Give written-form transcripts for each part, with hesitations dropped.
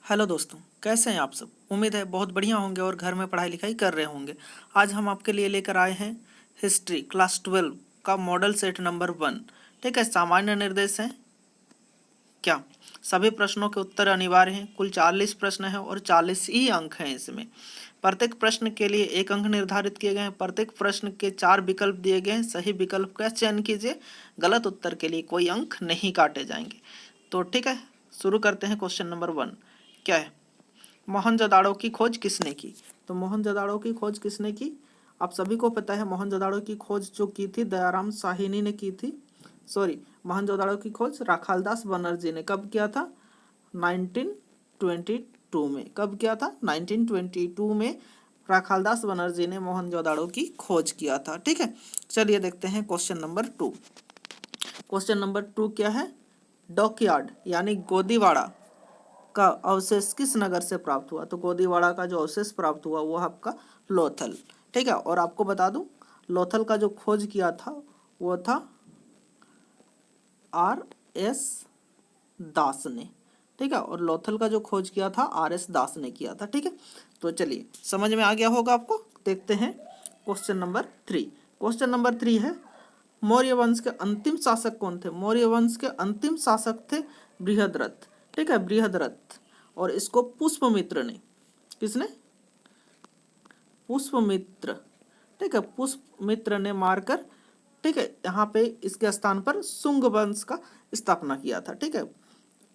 Hello दोस्तों, कैसे हैं आप सब। उम्मीद है बहुत बढ़िया होंगे और घर में पढ़ाई लिखाई कर रहे होंगे। आज हम आपके लिए लेकर आए हैं हिस्ट्री क्लास 12 का मॉडल सेट नंबर 1। ठीक है, सामान्य निर्देश हैं क्या। सभी प्रश्नों के उत्तर अनिवार्य हैं। कुल 40 प्रश्न हैं और 40 ही अंक हैं इसमें। प्रत्येक प्रश्न के लिए 1 अंक निर्धारित किए गए हैं। प्रत्येक प्रश्न के 4 विकल्प दिए गए हैं। सही विकल्प का चयन कीजिए। गलत उत्तर के लिए कोई अंक नहीं काटे जाएंगे। तो ठीक है, शुरू करते हैं। क्वेश्चन नंबर 1 क्या है। मोहनजोदाड़ो की खोज किसने की। तो मोहनजोदाड़ो की खोज किसने की, आप सभी को पता है। मोहनजोदाड़ो की खोज जो की थी दयाराम साहिनी ने की थी। मोहनजोदाड़ो की खोज राखालदास बनर्जी ने कब किया था, 1922 में। कब किया था, 1922 में राखालदास बनर्जी ने मोहनजोदाड़ो की खोज किया था। ठीक है, चलिए देखते हैं क्वेश्चन नंबर 2। क्वेश्चन नंबर 2 क्या है। डॉकयार्ड यानी गोदीवाड़ा का अवशेष किस नगर से प्राप्त हुआ। तो गोदीवाड़ा का जो अवशेष प्राप्त हुआ वो आपका लोथल। ठीक है, और आपको बता दूं लोथल का जो खोज किया था वो था R.S. दास ने। ठीक है, और लोथल का जो खोज किया था R.S. दास ने किया था। ठीक है, तो चलिए समझ में आ गया होगा आपको। देखते हैं क्वेश्चन नंबर 3। क्वेश्चन नंबर 3 है मौर्य वंश के अंतिम शासक कौन थे। मौर्य वंश के अंतिम शासक थे बृहद्रथ। ठीक है, बृहद्रथ। और इसको पुष्पमित्र ने, किसने, पुष्पमित्र। ठीक है, पुष्पमित्र ने मारकर, ठीक है, यहाँ पे इसके स्थान पर शुंग वंश का स्थापना किया था। ठीक है,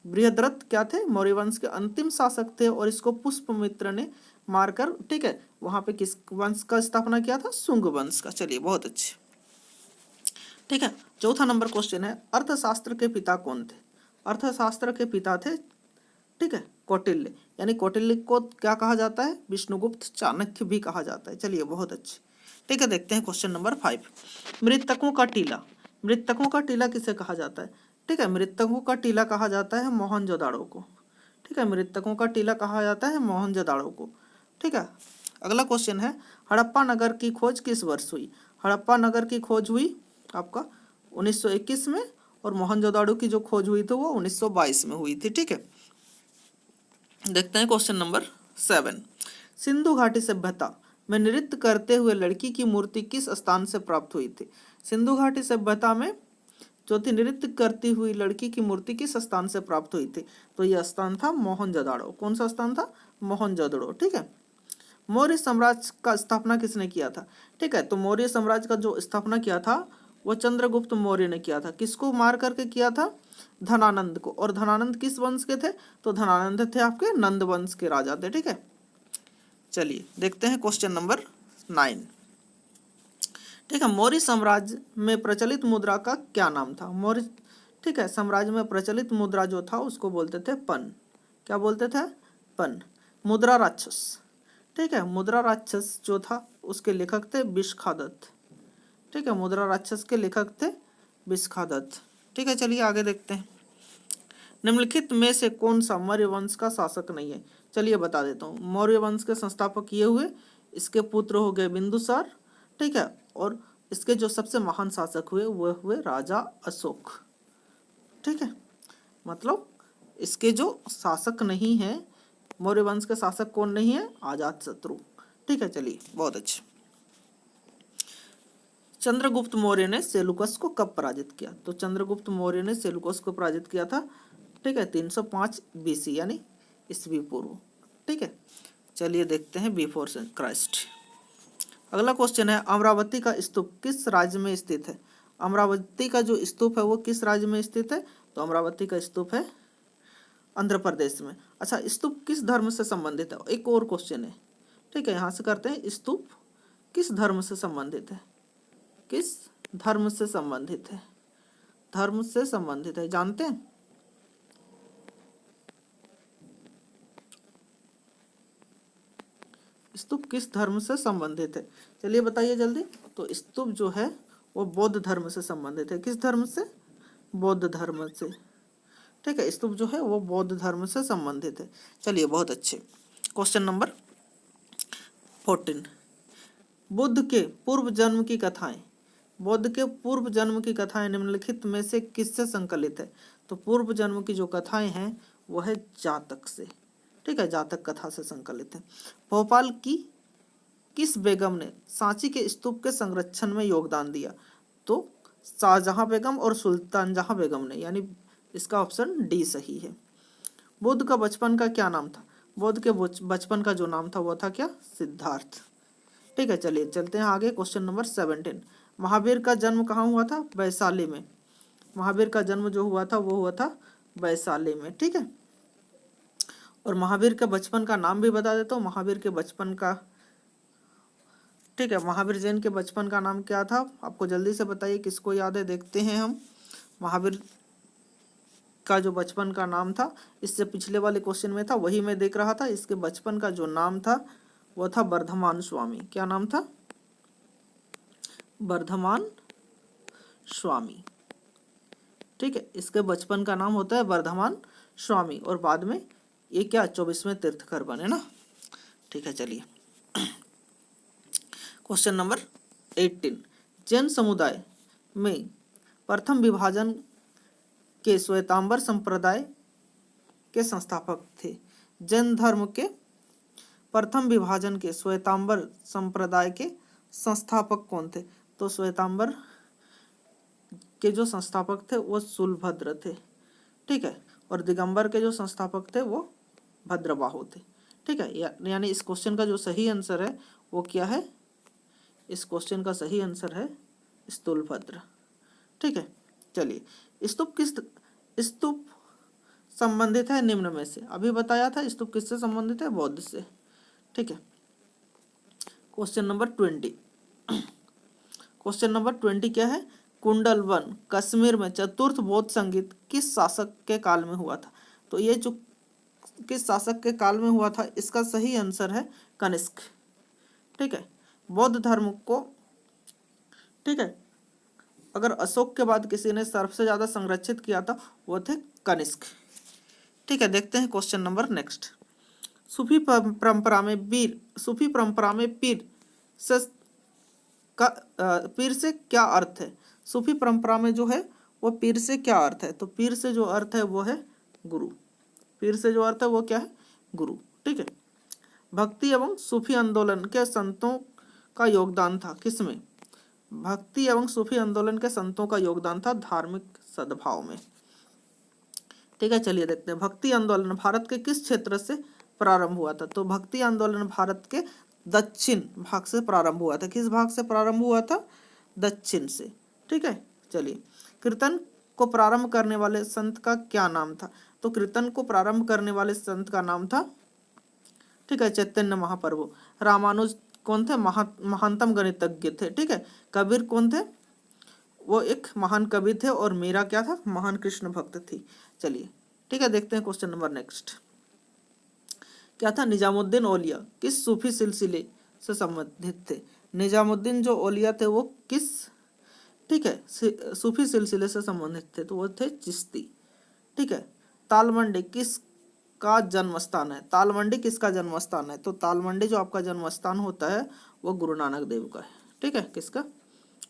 बृहद्रथ क्या थे, मौर्य वंश के अंतिम शासक थे और इसको पुष्पमित्र ने मारकर, ठीक है, वहां पे किस वंश का स्थापना किया था, शुंग वंश का। चलिए बहुत अच्छे। ठीक है, चौथा नंबर क्वेश्चन है अर्थशास्त्र के पिता कौन थे। अर्थशास्त्र के पिता थे, ठीक है, कौटिल्य। यानी कौटिल्य को क्या कहा जाता है, विष्णुगुप्त चाणक्य भी कहा जाता है। चलिए बहुत अच्छे। ठीक है, देखते हैं क्वेश्चन नंबर 5। मृतकों का टीला। मृतकों का टीला किसे कहा जाता है। ठीक है, मृतकों का टीला कहा जाता है मोहनजोदाड़ो को। ठीक है, मृतकों का टीला कहा जाता है मोहनजोदाड़ो को। ठीक है, अगला क्वेश्चन है हड़प्पा नगर की खोज किस वर्ष हुई। हड़प्पा नगर की खोज हुई आपका 1921 में और मोहनजोदाड़ो की जो खोज हुई थी वो 1922 में हुई थी। ठीक है, देखते हैं क्वेश्चन नंबर 7। सिंधु घाटी सभ्यता में नृत्य करते हुए लड़की की मूर्ति किस स्थान से प्राप्त हुई थी। सिंधु घाटी सभ्यता में जो थी नृत्य करती हुई लड़की की मूर्ति किस स्थान से प्राप्त हुई थी। तो यह स्थान था मोहनजोदाड़ो। कौन सा स्थान था, मोहनजोदड़ो। ठीक है, मौर्य साम्राज्य का स्थापना किसने किया था। ठीक है, तो मौर्य साम्राज्य का जो स्थापना किया था वो चंद्रगुप्त मौर्य ने किया था। किसको मार करके किया था, धनानंद को। और धनानंद किस वंश के थे, तो धनानंद थे आपके नंद वंश के राजा थे। ठीक है, चलिए देखते हैं क्वेश्चन नंबर 9। ठीक है, मौर्य साम्राज्य में प्रचलित मुद्रा का क्या नाम था। मौर्य, ठीक है, साम्राज्य में प्रचलित मुद्रा जो था उसको बोलते थे पन। क्या बोलते थे, पन। मुद्रा राक्षस। ठीक है, मुद्रा राक्षस जो था उसके लेखक थे विष्खादत्त। ठीक है, मुद्रा राक्षस के लेखक थे विष्खादत्त। ठीक है, चलिए आगे देखते हैं। निम्नलिखित में से कौन सा मौर्य वंश का शासक नहीं है। चलिए बता देता हूँ। मौर्य वंश के संस्थापक ये हुए, इसके पुत्र हो गए बिंदुसार। ठीक है, और इसके जो सबसे महान शासक हुए वह हुए राजा अशोक। ठीक है, मतलब इसके जो शासक नहीं है, मौर्य वंश के शासक कौन नहीं है, अजातशत्रु। ठीक है, चलिए बहुत अच्छे। चंद्रगुप्त मौर्य ने सेलुकस को कब पराजित किया। तो चंद्रगुप्त मौर्य ने सेलुकस को पराजित किया था, ठीक है, 305 BC यानी ईस्वी पूर्व। ठीक है, चलिए देखते हैं बिफोर क्राइस्ट। अगला क्वेश्चन है अमरावती का स्तूप किस राज्य में स्थित है। अमरावती का जो स्तूप है वो किस राज्य में स्थित है। तो अमरावती का स्तूप है आंध्र प्रदेश में। अच्छा, स्तूप किस धर्म से संबंधित है, एक और क्वेश्चन है। ठीक है, यहाँ से करते हैं, स्तूप किस धर्म से संबंधित है, किस धर्म से संबंधित है, धर्म से संबंधित है, जानते हैं। स्तूप किस धर्म से संबंधित है, चलिए बताइए जल्दी। तो स्तूप जो है वो बौद्ध धर्म से संबंधित है। किस धर्म से, बौद्ध धर्म से। ठीक है, स्तूप जो है वो बौद्ध धर्म से संबंधित है। चलिए बहुत अच्छे। Question number 14। बुद्ध के पूर्व जन्म की कथाएं। बुद्ध के पूर्व जन्म की कथाएं निम्नलिखित में से किससे संकलित है। तो पूर्व जन्म की जो कथाएं हैं वो है जातक से। ठीक है, जातक कथा से संकलित है। भोपाल की किस बेगम ने सांची के स्तूप के संरक्षण में योगदान दिया? तो शाहजहां बेगम और सुल्तान जहां बेगम ने, यानी इसका ऑप्शन डी सही है। बुद्ध का बचपन का क्या नाम था? बुद्ध के बचपन का जो नाम था वो था क्या? सिद्धार्थ। ठीक है, चलिए चलते हैं आगे। क्वेश्चन नंबर 17, महावीर का जन्म कहाँ हुआ था? वैशाली में। महावीर का जन्म जो हुआ था वो हुआ था वैशाली में। ठीक है, और महावीर के बचपन का नाम भी बता देता हूँ। महावीर के बचपन का, ठीक है, महावीर जैन के बचपन का नाम क्या था? आपको जल्दी से बताइए, किसको याद है? देखते हैं हम। महावीर का जो बचपन का नाम था, इससे पिछले वाले क्वेश्चन में था, वही मैं देख रहा था। इसके बचपन का जो नाम था वो था वर्धमान स्वामी। क्या नाम था? वर्धमान स्वामी। ठीक है, इसके बचपन का नाम होता है वर्धमान स्वामी, और बाद में ये क्या 24वें तीर्थंकर बने ना। ठीक है, चलिए क्वेश्चन नंबर 18, जैन समुदाय में प्रथम विभाजन के श्वेतांबर संप्रदाय के संस्थापक थे। जैन धर्म के प्रथम विभाजन के श्वेतांबर संप्रदाय के संस्थापक कौन थे? तो श्वेतांबर के जो संस्थापक थे वो शूलभद्र थे। ठीक है, और दिगंबर के जो संस्थापक थे वो भद्रबाहु थे। ठीक है, यानी इस क्वेश्चन का जो सही आंसर है वो क्या है? इस क्वेश्चन का सही आंसर है स्थूलभद्र। ठीक है, चलिए स्तूप संबंधित है निम्न में से। अभी बताया था स्तूप किससे संबंधित है? बौद्ध से। ठीक है, क्वेश्चन नंबर 20, क्वेश्चन नंबर 20 क्या है? कुंडल वन कश्मीर में चतुर्थ बौद्ध संगीत किस शासक के काल में हुआ था? तो ये जो किस शासक के काल में हुआ था, इसका सही आंसर है कनिष्क। ठीक है, बौद्ध धर्म को, ठीक है, अगर अशोक के बाद किसी ने सबसे ज्यादा संरक्षित किया था वो थे कनिष्क। ठीक है, देखते हैं क्वेश्चन नंबर नेक्स्ट। सूफी परंपरा में पीर से क्या अर्थ है? सूफी परंपरा में जो है वो पीर से क्या अर्थ है? तो पीर से जो अर्थ है वो है गुरु। पीर से जो अर्थ है वो क्या है? गुरु। ठीक है, भक्ति एवं सूफी आंदोलन के संतों का योगदान था किसमें? भक्ति एवं सूफी आंदोलन के संतों का योगदान था धार्मिक सद्भाव में। ठीक है, चलिए देखते हैं भक्ति आंदोलन भारत के किस क्षेत्र से प्रारंभ हुआ था? तो भक्ति आंदोलन भारत के दक्षिण भाग से प्रारंभ हुआ था। किस भाग से प्रारंभ हुआ था? दक्षिण से। ठीक है, चलिए कीर्तन को प्रारंभ करने वाले संत का क्या नाम था? तो कीर्तन को प्रारंभ करने वाले संत का नाम था, ठीक है, चैतन्य महाप्रभु। रामानुज कौन थे? महानतम गणितज्ञ थे। ठीक है, कबीर कौन थे? वो एक महान कवि थे, और मीरा क्या था? महान कृष्ण भक्त थी। चलिए, ठीक है, देखते हैं क्वेश्चन नंबर नेक्स्ट क्या था? निजामुद्दीन औलिया किस सूफी सिलसिले से संबंधित थे? निजामुद्दीन जो औलिया थे वो किस, ठीक है, सूफी सिलसिले से संबंधित थे? तो वो थे चिश्ती। ठीक है, तालमंडी किस का जन्म स्थान है? तालमंडी किसका जन्म स्थान है? तो तालमंडी जो आपका जन्म स्थान होता है वो गुरु नानक देव का है। ठीक है, किसका?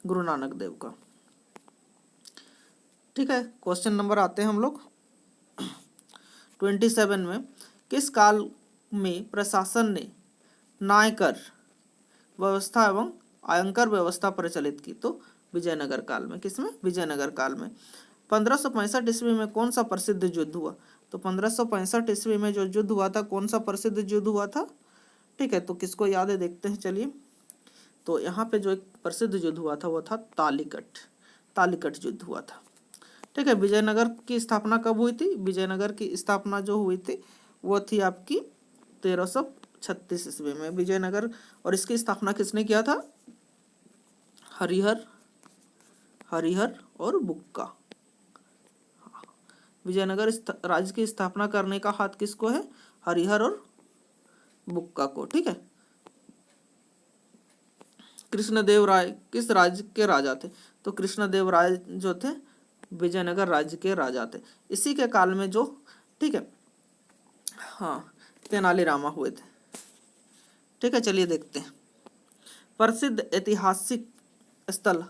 गुरु नानक देव का। ठीक है, क्वेश्चन नंबर आते हैं हम लोग 27 में। किस काल में प्रशासन ने न्यायकर व्यवस्था एवं आयकर व्यवस्था प्रचलित की? तो विजयनगर काल में। किसमें? विजयनगर काल में। 1565 ईस्वी में कौन सा प्रसिद्ध युद्ध हुआ? तो 1565 ईस्वी में जो युद्ध हुआ था, कौन सा प्रसिद्ध युद्ध हुआ था? ठीक है, तो किसको याद है देखते हैं। चलिए, तो यहाँ पे जो एक प्रसिद्ध युद्ध हुआ था वो था तालिकट युद्ध हुआ था। ठीक है, विजयनगर की स्थापना कब हुई थी? विजयनगर की स्थापना जो हुई थी वो थी आपकी 1336 ईस्वी में विजयनगर। और इसकी स्थापना किसने किया था? हरिहर और बुक्का। विजयनगर राज्य की स्थापना करने का हाथ किसको है? हरिहर और बुक्का को। ठीक है, कृष्णदेव राय किस राज्य के राजा थे? तो कृष्णदेव राय जो थे विजयनगर राज्य के राजा थे। इसी के काल में जो, ठीक है, हाँ, तेनालीरामा हुए थे। ठीक है, चलिए देखते हैं। प्रसिद्ध ऐतिहासिक स्थल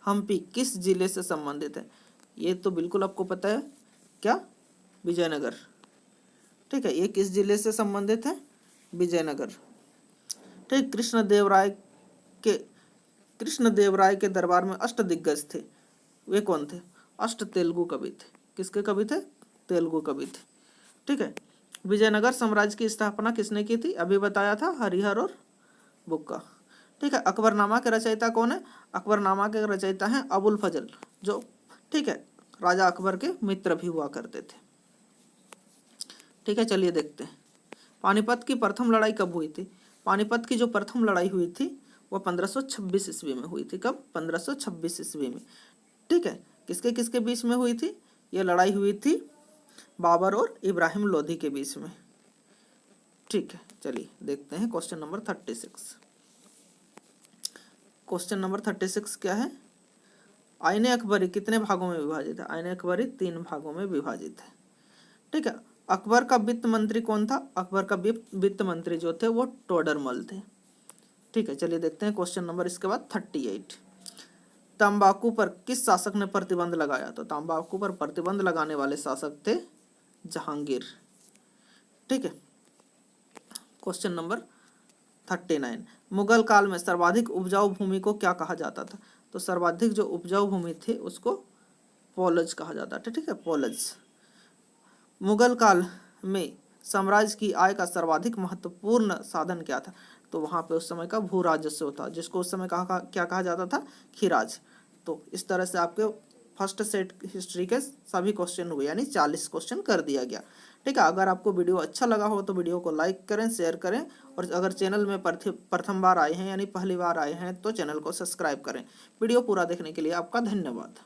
हम्पी किस जिले से संबंधित है? ये तो बिल्कुल आपको पता है, क्या? विजयनगर। ठीक है, ये किस जिले से संबंधित है? विजयनगर। ठीक, कृष्णदेवराय के दरबार में अष्टदिग्गज थे, वे कौन थे? अष्ट तेलुगु कवि थे। किसके कवि थे? तेलुगु कवि थे। ठीक है, विजयनगर साम्राज्य की स्थापना किसने की थी? अभी बताया था, हरिहर और बुक्का। ठीक है, अकबरनामा के रचयिता कौन है? अकबरनामा के रचयिता हैं अबुल फजल, जो ठीक है राजा अकबर के मित्र भी हुआ करते थे। ठीक है, चलिए देखते हैं पानीपत की प्रथम लड़ाई कब हुई थी? पानीपत की जो प्रथम लड़ाई हुई थी वह 1526 ईस्वी में हुई थी। कब? 1526 ईस्वी में। ठीक है, किसके किसके बीच में हुई थी? यह लड़ाई हुई थी बाबर और इब्राहिम लोधी के बीच में। ठीक है, चलिए देखते हैं क्वेश्चन नंबर 36। क्वेश्चन नंबर 36 क्या है? आईने अकबरी कितने भागों में विभाजित है? आईने अकबरी 3 भागों में विभाजित है। ठीक है, अकबर का वित्त मंत्री कौन था? अकबर का वित्त मंत्री जो थे वो टोडरमल थे। ठीक है, चलिए देखते हैं क्वेश्चन नंबर इसके बाद 38। तंबाकू पर किस शासक ने प्रतिबंध लगाया? तो तंबाकू पर प्रतिबंध लगाने वाले शासक थे जहांगीर। ठीक है, क्वेश्चन नंबर 39। मुगल काल में सर्वाधिक उपजाऊ भूमि को क्या कहा जाता था? तो सर्वाधिक जो उपजाऊ भूमि थी उसको पोलज कहा जाता था। ठीक है, पोलज। मुगल काल में साम्राज्य की आय का सर्वाधिक महत्वपूर्ण साधन क्या था? तो वहाँ पे उस समय का भू राजस्व था, जिसको उस समय क्या कहा जाता था? खीराज। तो इस तरह से आपके फर्स्ट सेट हिस्ट्री के सभी क्वेश्चन हुए, यानी 40 क्वेश्चन कर दिया गया। ठीक है, अगर आपको वीडियो अच्छा लगा हो तो वीडियो को लाइक करें, शेयर करें, और अगर चैनल में प्रथम बार आए हैं यानी पहली बार आए हैं तो चैनल को सब्सक्राइब करें। वीडियो पूरा देखने के लिए आपका धन्यवाद।